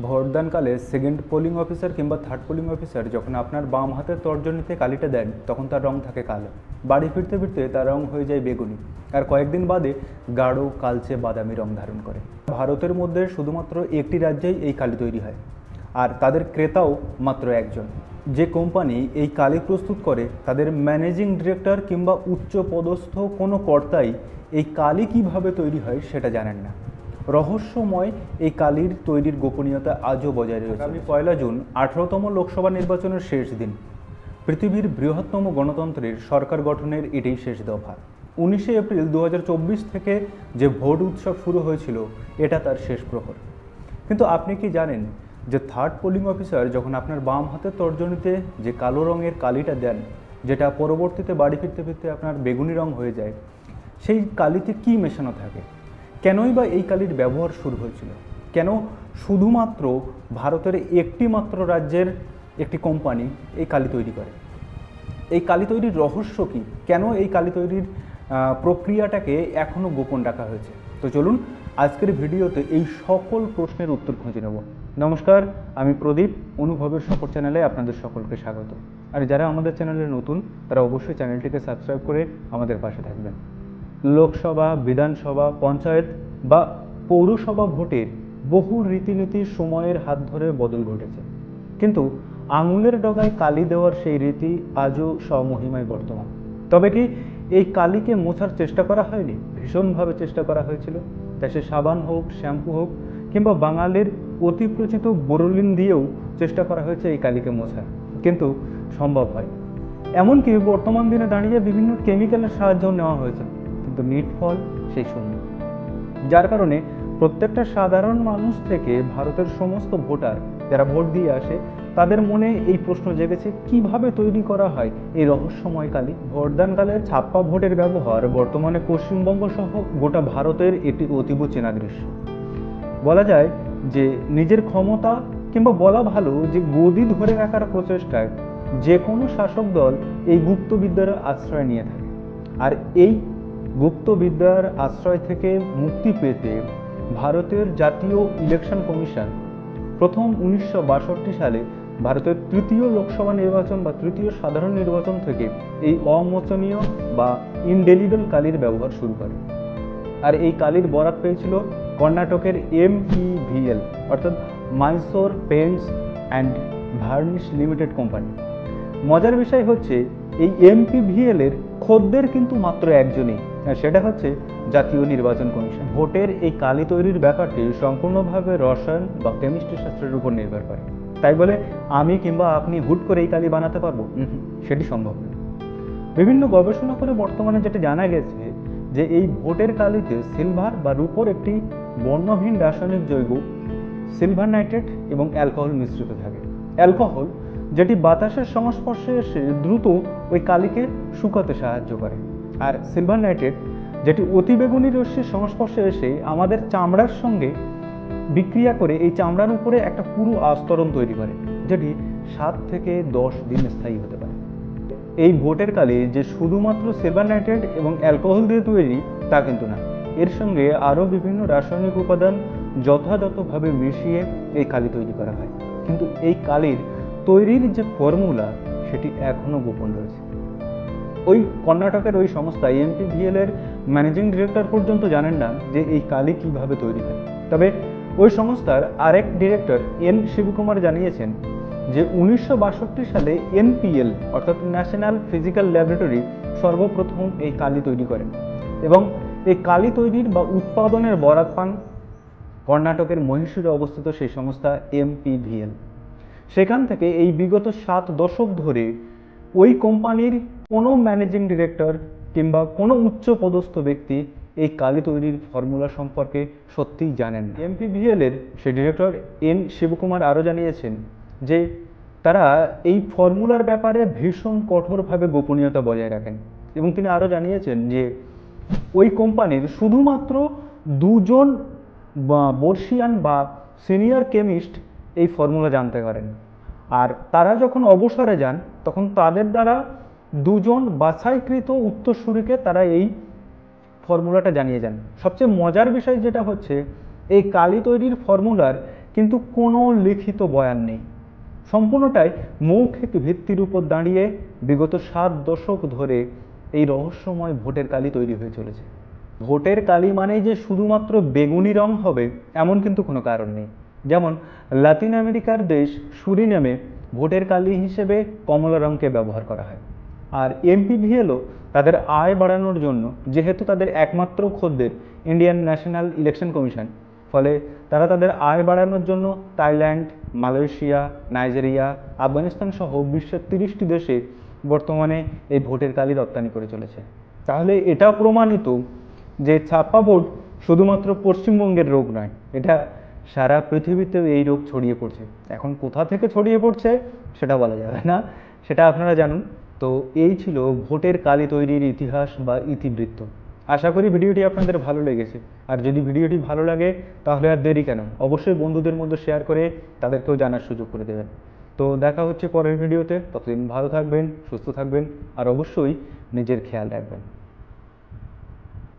ভোটদানকালে second polling officer কিংবা third polling officer যখন আপনার বাম হাতের তর্জনীতে কালিটা দেন তখন তার রং থাকে কালো। বাড়ি ফিরতে ফিরতে তার রং হয়ে যায় বেগুনি, আর কয়েকদিন বাদে গাঢ় কালচে বাদামি রং ধারণ করে। ভারতের মধ্যে শুধুমাত্র একটি রাজ্যেই এই কালি তৈরি হয়, আর তাদের ক্রেতাও মাত্র একজন। যে কোম্পানি এই কালি প্রস্তুত করে তাদের ম্যানেজিং ডিরেক্টর কিংবা উচ্চ পদস্থ কোনো কর্তাই এই কালি কিভাবে তৈরি হয় সেটা জানেন না। রহস্যময় এই কালির তৈরির গোপনীয়তা আজও বজায় রয়েছে। আগামী 1 জুন 18তম লোকসভা নির্বাচনের শেষ দিন। পৃথিবীর বৃহত্তম গণতন্ত্রের সরকার গঠনের এটাই শেষ দফা। 19শে এপ্রিল 2024 থেকে যে ভোট উৎসব শুরু হয়েছিল এটা তার শেষ প্রহর। কিন্তু আপনি কি জানেন যে থার্ড পোলিং অফিসার যখন আপনার বাম হাতের তর্জনীতে যে কালো রঙের কালিটা দেন, যেটা পরবর্তীতে বাড়ি ফিরতে ফিরতে আপনার বেগুনি রং হয়ে যায়, সেই কালিতে কি মেশানো থাকে? কেনই বা এই কালির ব্যবহার শুরু হয়েছিল? কেন শুধুমাত্র ভারতের একটি মাত্র রাজ্যের একটি কোম্পানি এই কালি তৈরি করে? এই কালি তৈরির রহস্য কী? কেন এই কালি তৈরির প্রক্রিয়াটাকে এখনও গোপন রাখা হয়েছে? তো চলুন আজকের ভিডিওতে এই সকল প্রশ্নের উত্তর খুঁজে নেব। নমস্কার, আমি প্রদীপ, অনুভবের সফর চ্যানেলে আপনাদের সকলকে স্বাগত। আর যারা আমাদের চ্যানেলে নতুন তারা অবশ্যই চ্যানেলটিকে সাবস্ক্রাইব করে আমাদের পাশে থাকবেন। লোকসভা, বিধানসভা, পঞ্চায়েত বা পৌরসভা ভোটের বহু রীতিনীতি সময়ের হাত ধরে বদল ঘটেছে, কিন্তু আঙুলের ডগায় কালি দেওয়ার সেই রীতি আজও স্বমহিমায় বর্তমান। তবে কি এই কালিকে মোছার চেষ্টা করা হয়নি? ভীষণভাবে চেষ্টা করা হয়েছিল। তা সে সাবান হোক, শ্যাম্পু হোক, কিংবা বাঙালির অতি প্রচিত বোরোলিন দিয়েও চেষ্টা করা হয়েছে এই কালিকে মোছার, কিন্তু সম্ভব হয়। এমনকি বর্তমান দিনে দাঁড়িয়ে বিভিন্ন কেমিক্যালের সাহায্য নেওয়া হয়েছে, কিন্তু নিটফল সেই শূন্য। যার কারণে প্রত্যেকটা সাধারণ মানুষ থেকে ভারতের সমস্ত ভোটার যারা ভোট দিয়ে আসে তাদের মনে এই প্রশ্ন জেগেছে, কিভাবে তৈরি করা হয় এই রহস্যময় কালি? ভোটদানকালে ছাপ্পা ভোটের ব্যবহার বর্তমানে পশ্চিমবঙ্গ সহ গোটা ভারতের এটি অতীব চেনা দৃশ্য। বলা যায় যে নিজের ক্ষমতা কিংবা বলা ভালো যে গদি ধরে রাখার প্রচেষ্টায় যে কোনো শাসক দল এই গুপ্তবিদ্যার আশ্রয় নিয়ে থাকে। আর এই গুপ্তবিদ্যার আশ্রয় থেকে মুক্তি পেতে ভারতের জাতীয় ইলেকশন কমিশন প্রথম 1962 সালে ভারতের তৃতীয় লোকসভা নির্বাচন বা তৃতীয় সাধারণ নির্বাচন থেকে এই অমোচনীয় বা ইনডেলিবল কালির ব্যবহার শুরু করে। আর এই কালির বরাত পেয়েছিল কর্ণাটকের MPVL অর্থাৎ Mysore paints and varnish limited company. মজার বিষয় হচ্ছে এই MPVL এর খদ্দের কিন্তু মাত্র একজনই, আর সেটা হচ্ছে জাতীয় নির্বাচন কমিশন। ভোটের এই কালি তৈরির ব্যাপারটি সম্পূর্ণভাবে রসায়ন বা কেমিস্ট্রি শাস্ত্রের উপর নির্ভর করে। তাই বলে আমি কিংবা আপনি হুট করে এই কালি বানাতে পারবো? সেটি সম্ভব নয়। বিভিন্ন গবেষণা করে বর্তমানে যেটা জানা গেছে যে এই ভোটের কালিতে সিলভার বা রূপোর একটি বর্ণহীন রাসায়নিক যৌগ সিলভার নাইট্রেট এবং অ্যালকোহল মিশ্রিত থাকে। অ্যালকোহল যেটি বাতাসের সংস্পর্শে এসে দ্রুত ওই কালিকে শুকাতে সাহায্য করে, আর সিলভার নাইট্রেট যেটি অতিবেগুনি রশ্মির সংস্পর্শে এসে আমাদের চামড়ার সঙ্গে বিক্রিয়া করে এই চামড়ার উপরে একটা পুরো আস্তরণ তৈরি করে, যেটি 7 থেকে 10 দিন স্থায়ী হতে পারে। এই ভোটের কালি যে শুধুমাত্র সিলভার নাইট্রেট এবং অ্যালকোহল দিয়ে তৈরি তা কিন্তু না, এর সঙ্গে আরও বিভিন্ন রাসায়নিক উপাদান যথাযথভাবে মিশিয়ে এই কালি তৈরি করা হয়। কিন্তু এই কালির তৈরির যে ফর্মুলা সেটি এখনও গোপন রয়েছে। ওই কর্ণাটকের ওই সংস্থা MPVL এর ম্যানেজিং ডিরেক্টর পর্যন্ত জানেন না যে এই কালি কিভাবে তৈরি হয়। তবে ওই সংস্থার আরেক ডিরেক্টর N শিবকুমার জানিয়েছেন যে 1962 সালে NPL অর্থাৎ ন্যাশনাল ফিজিক্যাল ল্যাবরেটরি সর্বপ্রথম এই কালি তৈরি করেন, এবং এই কালি তৈরির বা উৎপাদনের বরাত পান কর্ণাটকের মহীশূরে অবস্থিত সেই সংস্থা MPVL। সেখান থেকে এই বিগত 7 দশক ধরে ওই কোম্পানির কোনো ম্যানেজিং ডিরেক্টর কিংবা কোনো উচ্চ পদস্থ ব্যক্তি এই কালি তৈরির ফর্মুলা সম্পর্কে সত্যিই জানেন না। MPVL এর সেই ডিরেক্টর N শিবকুমার আরও জানিয়েছেন যে তারা এই ফর্মুলার ব্যাপারে ভীষণ কঠোরভাবে গোপনীয়তা বজায় রাখেন, এবং তিনি আরও জানিয়েছেন যে ওই কোম্পানির শুধুমাত্র 2 জন বর্ষিয়ান বা সিনিয়র কেমিস্ট এই ফর্মুলা জানতে পারেন, আর তারা যখন অবসরে যান তখন তাদের দ্বারা 2 জন বাছাইকৃত উত্তরসূরিকে তারা এই ফর্মুলাটা জানিয়ে যান। সবচেয়ে মজার বিষয় যেটা হচ্ছে এই কালি তৈরির ফর্মুলার কিন্তু কোনো লিখিত বয়ান নেই। সম্পূর্ণটাই মৌখিক ভিত্তির উপর দাঁড়িয়ে বিগত 7 দশক ধরে এই রহস্যময় ভোটের কালি তৈরি হয়ে চলেছে। ভোটের কালি মানেই যে শুধুমাত্র বেগুনি রং হবে এমন কিন্তু কোনো কারণ নেই। যেমন লাতিন আমেরিকার দেশ সুরিনামে ভোটের কালি হিসেবে কমলা রঙকে ব্যবহার করা হয়। আর এমপিভিএলও তাদের আয় বাড়ানোর জন্য, যেহেতু তাদের একমাত্র খদ্দের ইন্ডিয়ান ন্যাশনাল ইলেকশন কমিশন, ফলে তারা তাদের আয় বাড়ানোর জন্য থাইল্যান্ড, মালয়েশিয়া, নাইজেরিয়া, আফগানিস্তান সহ বিশ্বের 30টি দেশে বর্তমানে এই ভোটের কালি রপ্তানি করে চলেছে। তাহলে এটা প্রমাণিত যে ছাপ্পা ভোট শুধুমাত্র পশ্চিমবঙ্গের রোগ নয়, এটা সারা পৃথিবীতেও এই রোগ ছড়িয়ে পড়ছে। এখন কোথা থেকে ছড়িয়ে পড়ছে সেটা বলা যাবে না, সেটা আপনারা জানুন। তো এই ছিল ভোটের কালি তৈরির ইতিহাস বা ইতিবৃত্ত। আশা করি ভিডিওটি আপনাদের ভালো লেগেছে। আর যদি ভিডিওটি ভালো লাগে তাহলে আর দেরি কেন, অবশ্যই বন্ধুদের মধ্যে শেয়ার করে তাদেরকেও জানার সুযোগ করে দেবেন। তো দেখা হচ্ছে পরের ভিডিওতে। ততদিন ভালো থাকবেন, সুস্থ থাকবেন, আর অবশ্যই নিজের খেয়াল রাখবেন।